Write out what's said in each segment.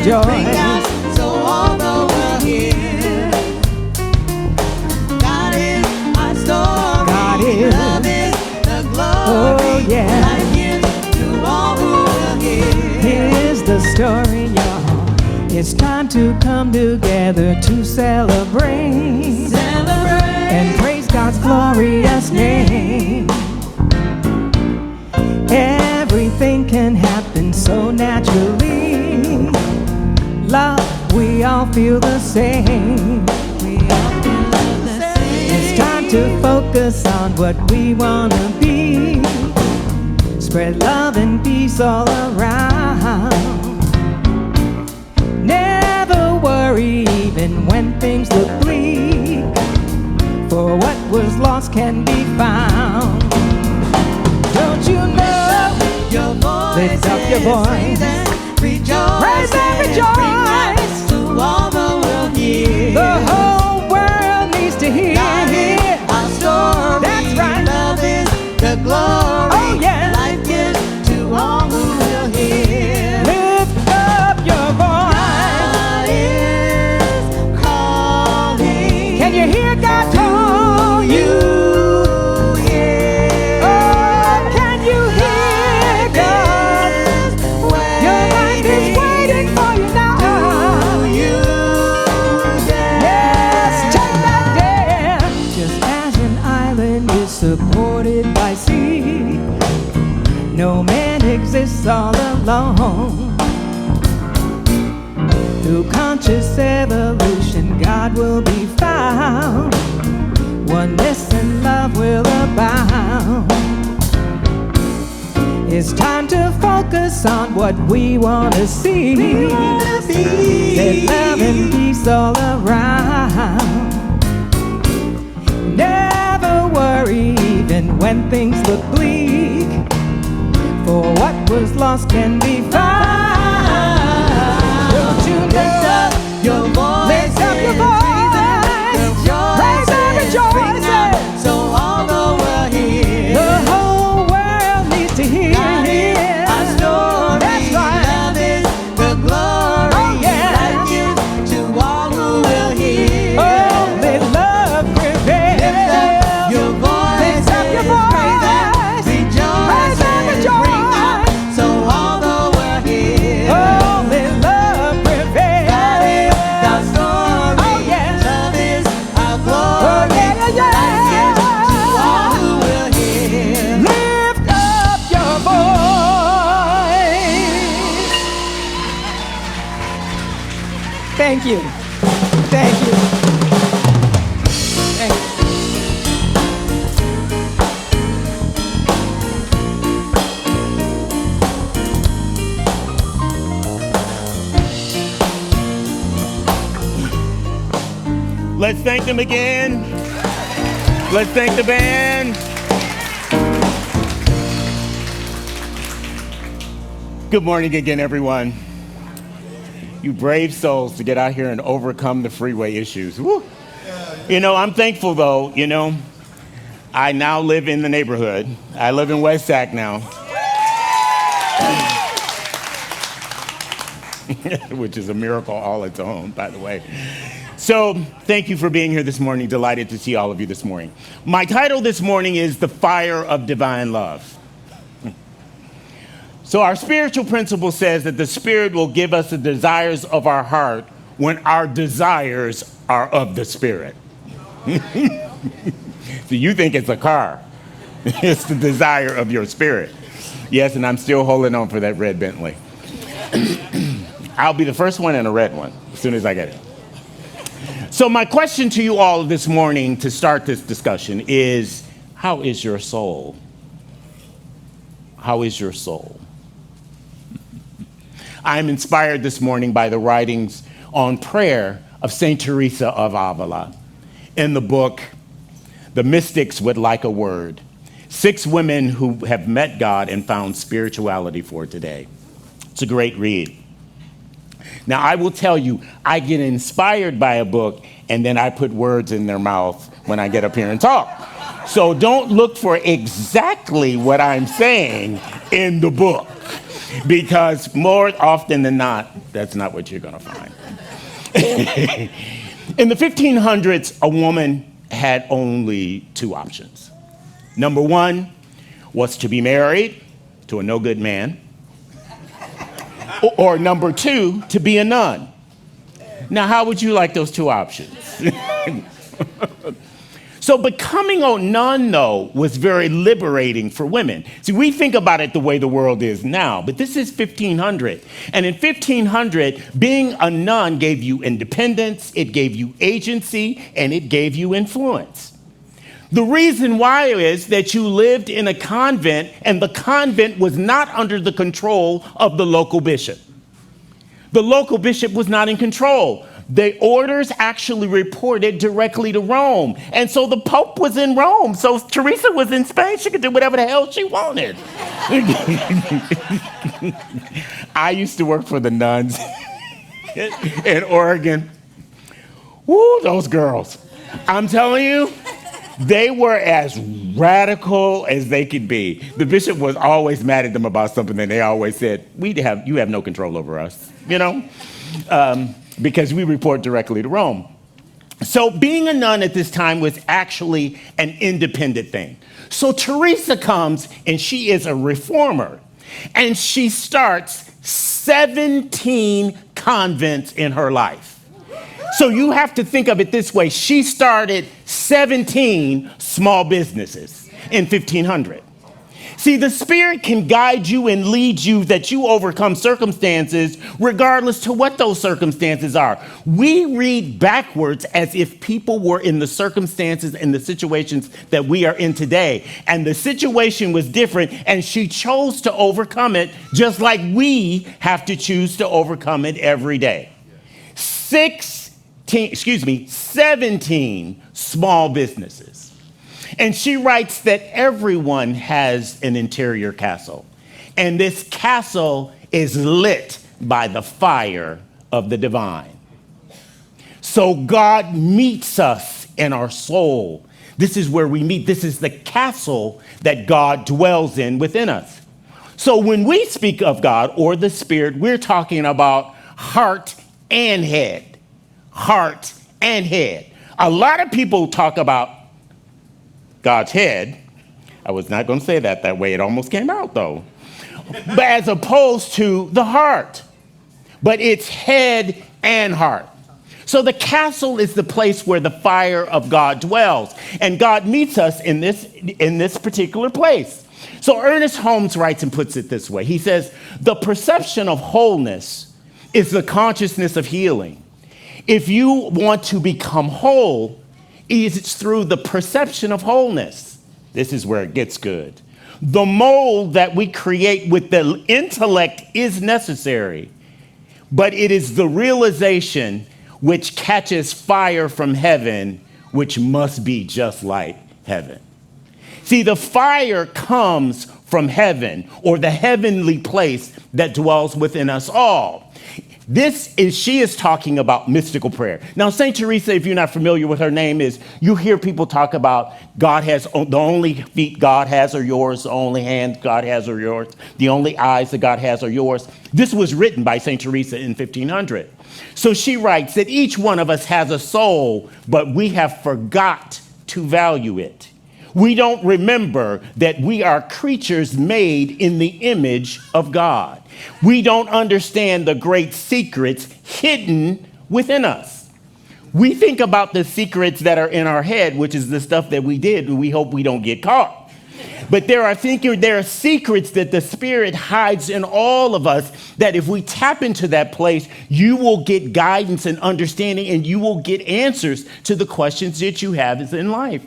rejoice. So all the world hear. God is our story. God is. Love is the glory. Oh, yeah. Life gives to all who will hear. Here's the story, y'all. It's time to come together to celebrate. Celebrate. And praise God's glorious name. Everything can happen so naturally. Love, we all feel the same. We all feel the same. It's time to focus on what we wanna be. Spread love and peace all around. Never worry even when things look bleak, for what was lost can be found. Don't you know? Your voice, Lift up your voice. Praise and rejoice. Praise and rejoice. To all the world hear. The whole world needs to hear. God is our story. That's right. Love is the glory. Oh, yeah. Life gives to all who will hear. Lift up your voice. God is calling. Can you hear God call you? Oh, can you hear God? Your life is waiting for you now. Yes, take that dare. Just as an island is supported by sea, no man exists all alone. Through conscious evolution, God will be found. Oneness and love will abound. It's time to focus on what we want to see. Let love and peace all around. Never worry even when things look bleak, for what was lost can be found. Don't you Lift know? up your voice. Lift up your voice. Praise and rejoice. So all the world hear. The whole world needs to hear. God is our story. That's right. Love is the glory. Oh, yeah. Life gives to all who will hear. Oh, let love prevail. Lift up your voice. Lift up your voice. Rejoice. Praise and rejoice. So all the world hear. Oh, let love prevail. God is our story. Oh, yes. Love is our glory. Oh, yeah, yeah, Life gives to all yeah. who will hear. Lift up your voice. Thank you. Thank you. Thank you. Let's thank them again. Let's thank the band. Good morning again, everyone. You brave souls to get out here and overcome the freeway issues. Woo. You know, I'm thankful though, I now live in the neighborhood. I live in West Sac now. Which is a miracle all its own, by the way. So thank you for being here this morning. Delighted to see all of you this morning. My title this morning is The Fire of Divine Love. So our spiritual principle says that the Spirit will give us the desires of our heart when our desires are of the Spirit. So you think it's a car. It's the desire of your spirit. Yes, and I'm still holding on for that red Bentley. I'll be the first one in a red one as soon as I get it. So my question to you all this morning to start this discussion is, how is your soul? How is your soul? I am inspired this morning by the writings on prayer of Saint Teresa of Ávila in the book, The Mystics Would Like a Word, 6 women who have met God and found spirituality for today. It's a great read. Now, I will tell you, I get inspired by a book, and then I put words in their mouth when I get up here and talk. So don't look for exactly what I'm saying in the book. because more often than not, that's not what you're going to find. In the 1500s, a woman had only two options. Number one was to be married to a no-good man, or number two, to be a nun. Now, how would you like those two options? So becoming a nun, though, was very liberating for women. See, we think about it the way the world is now, but this is 1500. And in 1500, being a nun gave you independence, it gave you agency, and it gave you influence. The reason why is that you lived in a convent, and the convent was not under the control of the local bishop. The local bishop was not in control. The orders actually reported directly to Rome. And so the Pope was in Rome. So Teresa was in Spain. She could do whatever the hell she wanted. I used to work for the nuns in Oregon. Woo, those girls. I'm telling you, they were as radical as they could be. The bishop was always mad at them about something, and they always said, you have no control over us, because we report directly to Rome. So being a nun at this time was actually an independent thing. So Teresa comes, and she is a reformer, and she starts 17 convents in her life. So you have to think of it this way. She started 17 small businesses in 1500. See, the Spirit can guide you and lead you that you overcome circumstances regardless to what those circumstances are. We read backwards as if people were in the circumstances and the situations that we are in today. And the situation was different, and she chose to overcome it just like we have to choose to overcome it every day. 17 small businesses. And she writes that everyone has an interior castle. And this castle is lit by the fire of the divine. So God meets us in our soul. This is where we meet. This is the castle that God dwells in within us. So when we speak of God or the Spirit, we're talking about heart and head. Heart and head. A lot of people talk about God's head. I was not going to say that way. It almost came out, though. But as opposed to the heart. But it's head and heart. So the castle is the place where the fire of God dwells. And God meets us in this particular place. So Ernest Holmes writes and puts it this way. He says, the perception of wholeness is the consciousness of healing. If you want to become whole, it's through the perception of wholeness. This is where it gets good. The mold that we create with the intellect is necessary, but it is the realization which catches fire from heaven, which must be just like heaven. See, the fire comes from heaven, or the heavenly place that dwells within us all. She is talking about mystical prayer. Now, St. Teresa, if you're not familiar with her name, you hear people talk about God has the only feet God has are yours, the only hands God has are yours, the only eyes that God has are yours. This was written by St. Teresa in 1500. So she writes that each one of us has a soul, but we have forgot to value it. We don't remember that we are creatures made in the image of God. We don't understand the great secrets hidden within us. We think about the secrets that are in our head, which is the stuff that we did, and we hope we don't get caught. But there are secrets that the Spirit hides in all of us that if we tap into that place, you will get guidance and understanding, and you will get answers to the questions that you have in life.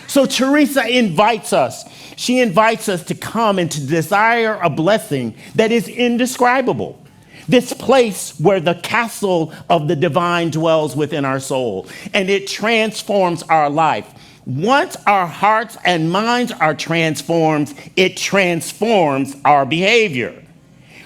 So Teresa invites us. She invites us to come and to desire a blessing that is indescribable. This place where the castle of the divine dwells within our soul, and it transforms our life. Once our hearts and minds are transformed, it transforms our behavior.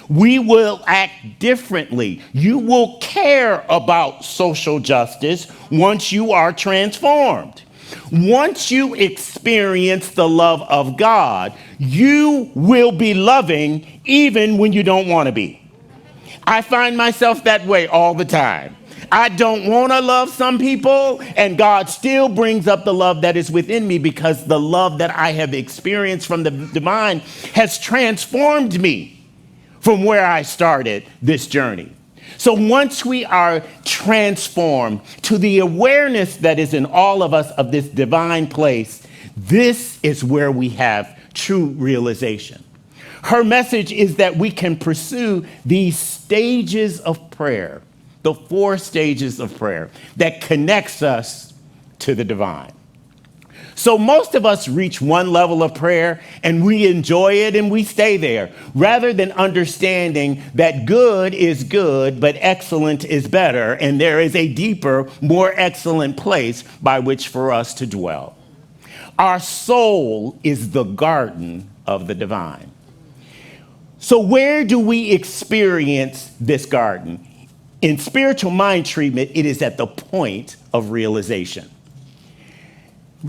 We will act differently. You will care about social justice once you are transformed. Once you experience the love of God, you will be loving even when you don't want to be. I find myself that way all the time. I don't want to love some people, and God still brings up the love that is within me because the love that I have experienced from the divine has transformed me from where I started this journey. So once we are transformed to the awareness that is in all of us of this divine place, this is where we have true realization. Her message is that we can pursue these stages of prayer, the 4 stages of prayer that connects us to the divine. So most of us reach one level of prayer and we enjoy it and we stay there, rather than understanding that good is good, but excellent is better, and there is a deeper, more excellent place by which for us to dwell. Our soul is the garden of the divine. So where do we experience this garden? In spiritual mind treatment, it is at the point of realization.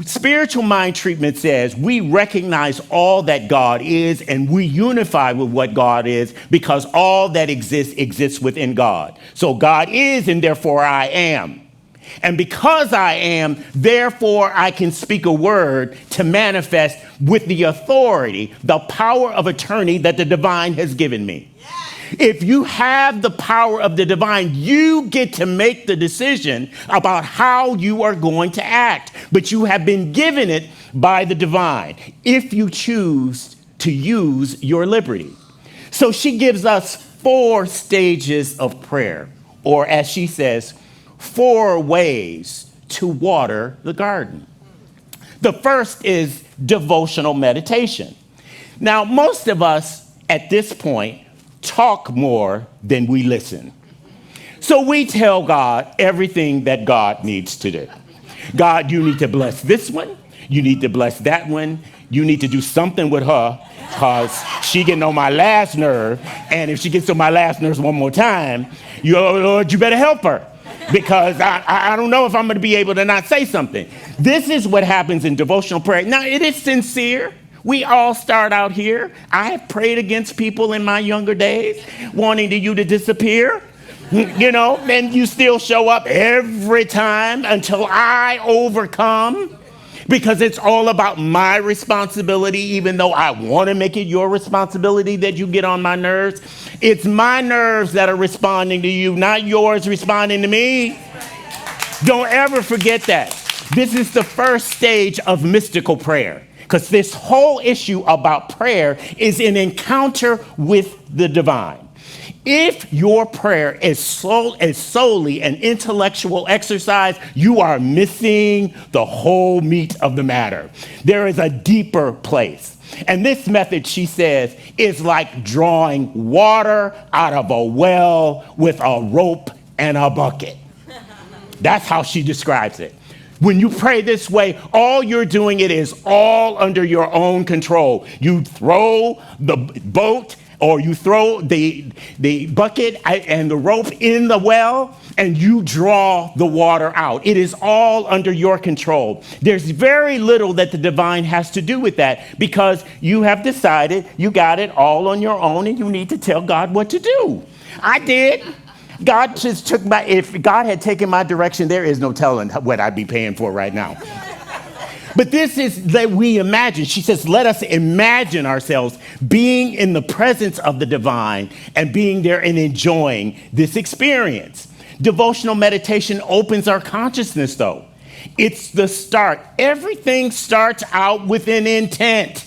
Spiritual mind treatment says we recognize all that God is and we unify with what God is because all that exists within God. So God is and therefore I am. And because I am, therefore I can speak a word to manifest with the authority, the power of attorney that the divine has given me. If you have the power of the divine, you get to make the decision about how you are going to act. But you have been given it by the divine if you choose to use your liberty. So she gives us 4 stages of prayer, or as she says, 4 ways to water the garden. The first is devotional meditation. Now, most of us at this point talk more than we listen. So we tell God everything that God needs to do. God, you need to bless this one. You need to bless that one. You need to do something with her because she getting on my last nerve. And if she gets on my last nerves one more time, Lord, you better help her. Because I don't know if I'm going to be able to not say something. This is what happens in devotional prayer. Now, it is sincere. We all start out here. I have prayed against people in my younger days, wanting you to disappear, and you still show up every time until I overcome, because it's all about my responsibility, even though I want to make it your responsibility that you get on my nerves. It's my nerves that are responding to you, not yours responding to me. Don't ever forget that. This is the first stage of mystical prayer. Because this whole issue about prayer is an encounter with the divine. If your prayer is solely an intellectual exercise, you are missing the whole meat of the matter. There is a deeper place. And this method, she says, is like drawing water out of a well with a rope and a bucket. That's how she describes it. When you pray this way, all you're doing, it is all under your own control. You throw the boat or you throw the bucket and the rope in the well and you draw the water out. It is all under your control. There's very little that the divine has to do with that because you have decided you got it all on your own and you need to tell God what to do. I did. God just took if God had taken my direction, there is no telling what I'd be paying for right now. But this is that we imagine. She says, let us imagine ourselves being in the presence of the divine and being there and enjoying this experience. Devotional meditation opens our consciousness, though. It's the start. Everything starts out with an intent.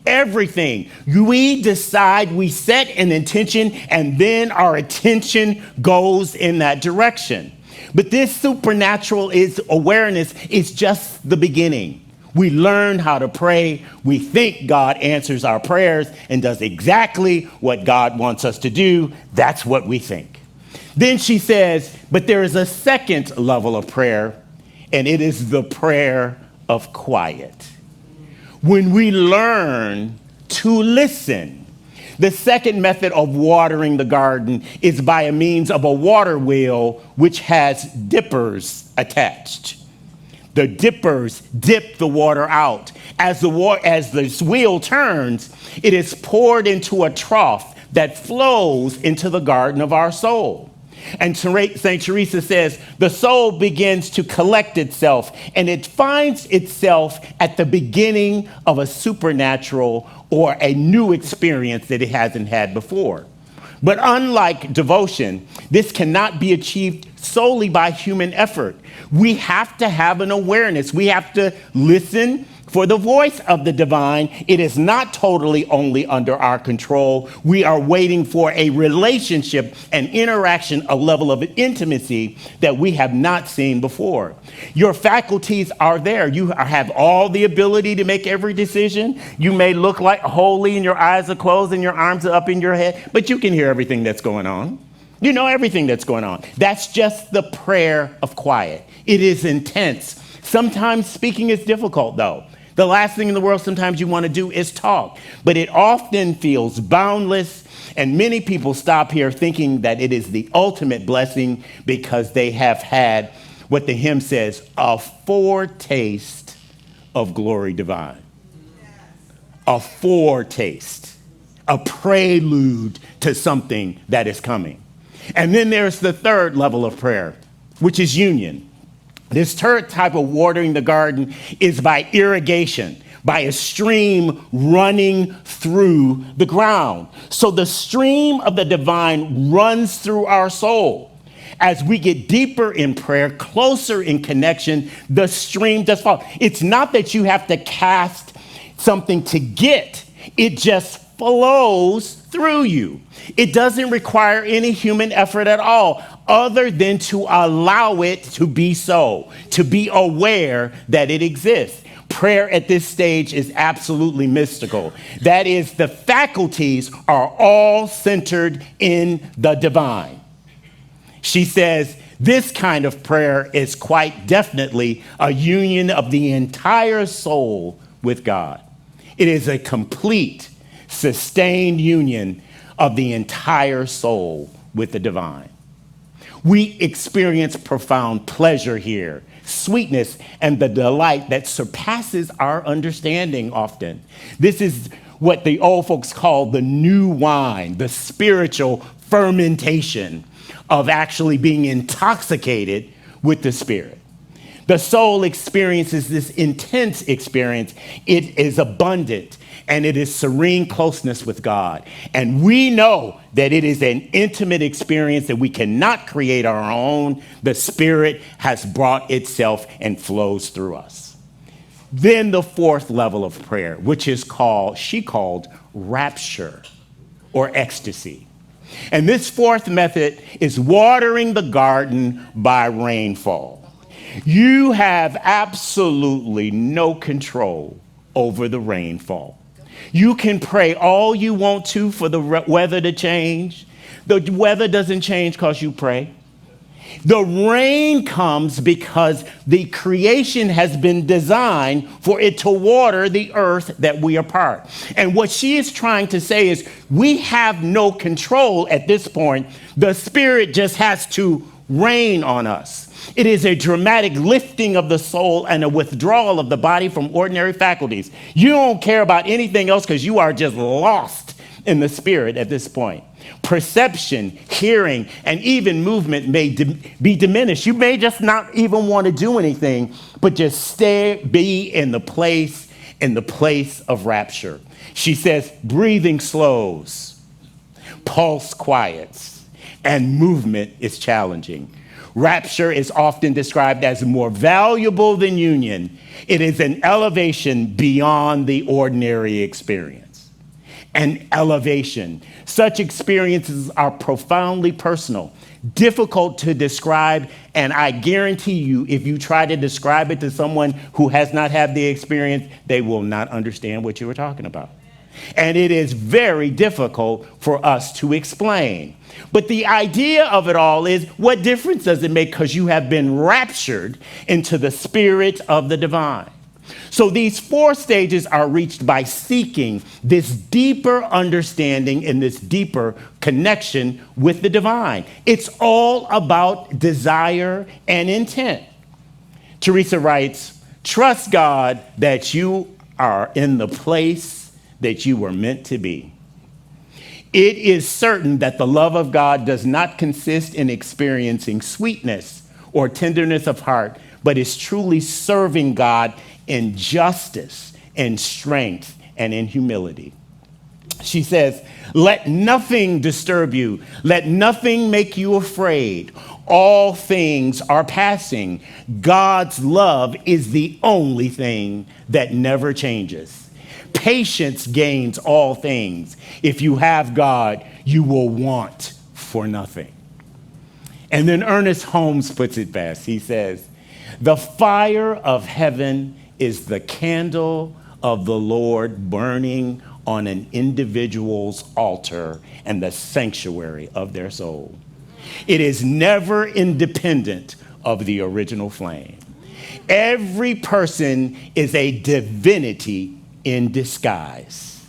Everything. We decide, we set an intention, and then our attention goes in that direction. But this supernatural awareness is just the beginning. We learn how to pray. We think God answers our prayers and does exactly what God wants us to do. That's what we think. Then she says, but there is a second level of prayer, and it is the prayer of quiet. When we learn to listen. The second method of watering the garden is by a means of a water wheel which has dippers attached. The dippers dip the water out, As the wheel turns, it is poured into a trough that flows into the garden of our soul. And St. Teresa says, the soul begins to collect itself, and it finds itself at the beginning of a supernatural or a new experience that it hasn't had before. But unlike devotion, this cannot be achieved solely by human effort. We have to have an awareness. We have to listen for the voice of the divine. It is not totally only under our control. We are waiting for a relationship, an interaction, a level of intimacy that we have not seen before. Your faculties are there. You have all the ability to make every decision. You may look like holy and your eyes are closed and your arms are up in your head, but you can hear everything that's going on. You know everything that's going on. That's just the prayer of quiet. It is intense. Sometimes speaking is difficult, though. The last thing in the world sometimes you want to do is talk, but it often feels boundless, and many people stop here thinking that it is the ultimate blessing because they have had what the hymn says, a foretaste of glory divine. A foretaste, a prelude to something that is coming. And then there's the third level of prayer, which is union. This third type of watering the garden is by irrigation, by a stream running through the ground. So the stream of the divine runs through our soul. As we get deeper in prayer, closer in connection, the stream does follow. It's not that you have to cast something to get, it just flows through you. It doesn't require any human effort at all, other than to allow it to be so, to be aware that it exists. Prayer at this stage is absolutely mystical. That is, the faculties are all centered in the divine. She says, this kind of prayer is quite definitely a union of the entire soul with God. It is a complete, sustained union of the entire soul with the divine. We experience profound pleasure here, sweetness, and the delight that surpasses our understanding often. This is what the old folks call the new wine, the spiritual fermentation of actually being intoxicated with the Spirit. The soul experiences this intense experience. It is abundant, and it is serene closeness with God. And we know that it is an intimate experience that we cannot create our own. The Spirit has brought itself and flows through us. Then the fourth level of prayer, which is she called rapture or ecstasy. And this fourth method is watering the garden by rainfall. You have absolutely no control over the rainfall. You can pray all you want to for the weather to change. The weather doesn't change because you pray. The rain comes because the creation has been designed for it to water the earth that we are part. And what she is trying to say is we have no control at this point. The Spirit just has to rain on us. It is a dramatic lifting of the soul and a withdrawal of the body from ordinary faculties. You don't care about anything else because you are just lost in the Spirit at this point. Perception, hearing, and even movement may be diminished. You may just not even want to do anything, but just be in the place of rapture. She says, breathing slows, pulse quiets, and movement is challenging. Rapture is often described as more valuable than union. It is an elevation beyond the ordinary experience. An elevation. Such experiences are profoundly personal, difficult to describe, and I guarantee you, if you try to describe it to someone who has not had the experience, they will not understand what you were talking about. And it is very difficult for us to explain. But the idea of it all is, what difference does it make because you have been raptured into the Spirit of the divine? So these four stages are reached by seeking this deeper understanding and this deeper connection with the divine. It's all about desire and intent. Teresa writes, trust God that you are in the place that you were meant to be. It is certain that the love of God does not consist in experiencing sweetness or tenderness of heart, but is truly serving God in justice and strength and in humility. She says, let nothing disturb you. Let nothing make you afraid. All things are passing. God's love is the only thing that never changes. Patience gains all things. If you have God, you will want for nothing. And then Ernest Holmes puts it best. He says, the fire of heaven is the candle of the Lord burning on an individual's altar and the sanctuary of their soul. It is never independent of the original flame. Every person is a divinity in disguise.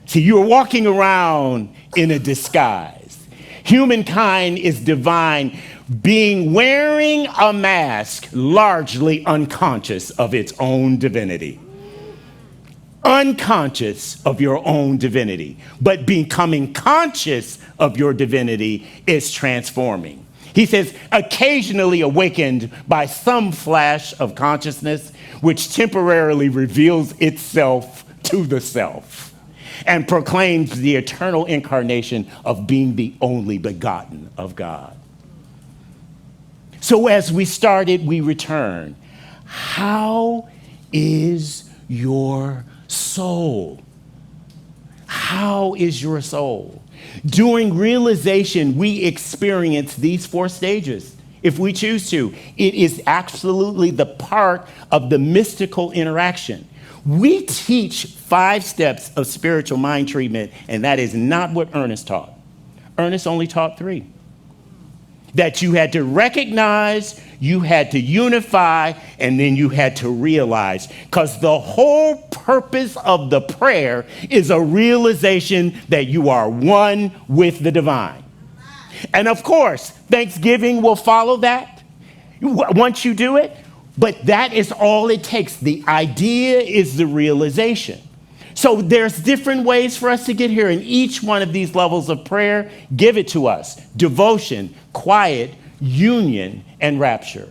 See, you're walking around in a disguise. Humankind is divine, being wearing a mask, largely unconscious of its own divinity. Unconscious of your own divinity, but becoming conscious of your divinity is transforming. He says, occasionally awakened by some flash of consciousness, which temporarily reveals itself to the self and proclaims the eternal incarnation of being the only begotten of God. So as we started, we return. How is your soul? How is your soul? During realization, we experience these 4 stages. If we choose to, it is absolutely the part of the mystical interaction. We teach 5 steps of spiritual mind treatment, and that is not what Ernest taught. Ernest only taught 3. That you had to recognize, you had to unify, and then you had to realize. Because the whole purpose of the prayer is a realization that you are one with the divine. And of course, Thanksgiving will follow that once you do it. But that is all it takes. The idea is the realization. So there's different ways for us to get here, and each one of these levels of prayer give it to us: devotion, quiet, union, and rapture.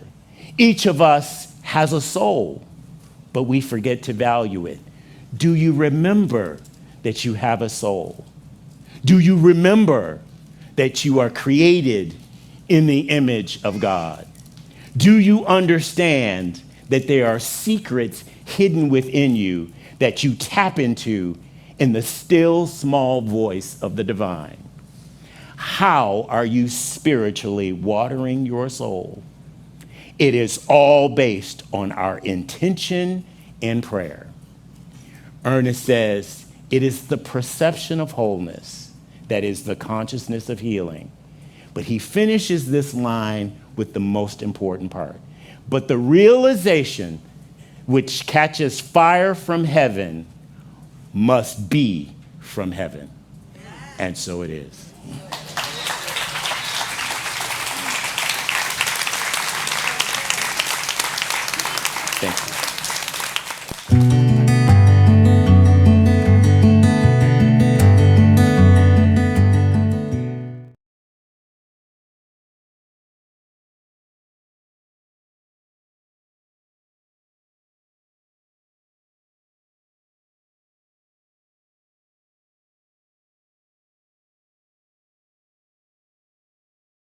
Each of us has a soul, but we forget to value it. Do you remember that you have a soul? Do you remember that you are created in the image of God? Do you understand that there are secrets hidden within you that you tap into in the still small voice of the divine? How are you spiritually watering your soul? It is all based on our intention in prayer. Ernest says, it is the perception of wholeness that is the consciousness of healing. But he finishes this line with the most important part. But the realization which catches fire from heaven must be from heaven. And so it is.